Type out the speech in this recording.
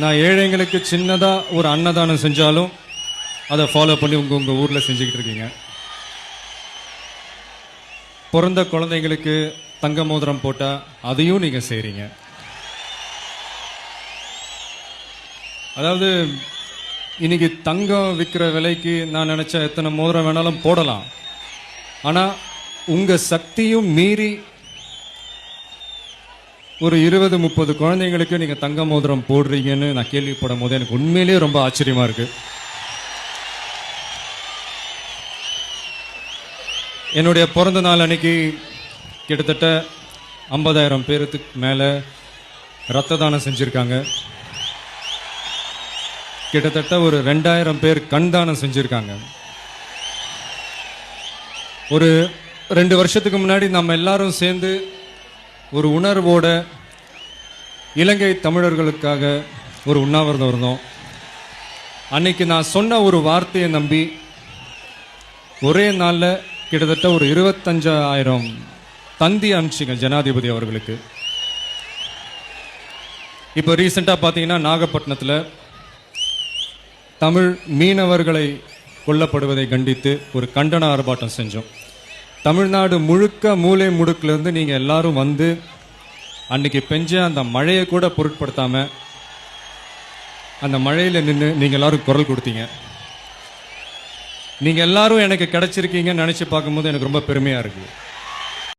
நான் ஏழைங்களுக்கு சின்னதாக ஒரு அன்னதானம் செஞ்சாலும் அதை ஃபாலோ பண்ணி உங்கள் ஊரில் செஞ்சுக்கிட்டு இருக்கீங்க. பிறந்த குழந்தைங்களுக்கு தங்க மோதிரம் போட்டால் அதையும் நீங்கள் செய்கிறீங்க. அதாவது இன்னைக்கு தங்கம் விற்கிற விலைக்கு நான் நினச்ச எத்தனை மோதிரம் வேணாலும் போடலாம். ஆனால் உங்கள் சக்தியும் மீறி ஒரு 20-30 குழந்தைங்களுக்கு நீங்கள் தங்க மோதிரம் போடுறீங்கன்னு நான் கேள்விப்படும் போது எனக்கு உண்மையிலேயே ரொம்ப ஆச்சரியமா இருக்கு. என்னுடைய பிறந்த நாள் அன்னைக்கு கிட்டத்தட்ட 50,000 பேருக்கு மேலே ரத்த தானம் செஞ்சுருக்காங்க. கிட்டத்தட்ட ஒரு 2,000 பேர் கண் தானம் செஞ்சுருக்காங்க. ஒரு 2 வருஷத்துக்கு முன்னாடி நம்ம எல்லாரும் சேர்ந்து ஒரு உணர்வோட இலங்கை தமிழர்களுக்காக ஒரு உண்ணாவிரதம் இருந்தோம். அன்னைக்கு நான் சொன்ன ஒரு வார்த்தையை நம்பி ஒரே நாளில் கிட்டத்தட்ட ஒரு 25,000 தந்தி அனுப்பிச்சிங்க ஜனாதிபதி அவர்களுக்கு. இப்போ ரீசெண்டாக பார்த்தீங்கன்னா நாகப்பட்டினத்தில் தமிழ் மீனவர்களை கொல்லப்படுவதை கண்டித்து ஒரு கண்டன ஆர்ப்பாட்டம் செஞ்சோம். தமிழ்நாடு முழுக்க மூலை முடுக்கிலிருந்து நீங்கள் எல்லாரும் வந்து அன்னைக்கு பெஞ்ச அந்த மழையை கூட பொருட்படுத்தாம அந்த மழையில் நின்று நீங்கள் எல்லாரும் குரல் கொடுத்தீங்க. நீங்கள் எல்லாரும் எனக்கு கிடைச்சிருக்கீங்கன்னு நினச்சி பார்க்கும்போது எனக்கு ரொம்ப பெருமையாக இருக்குது.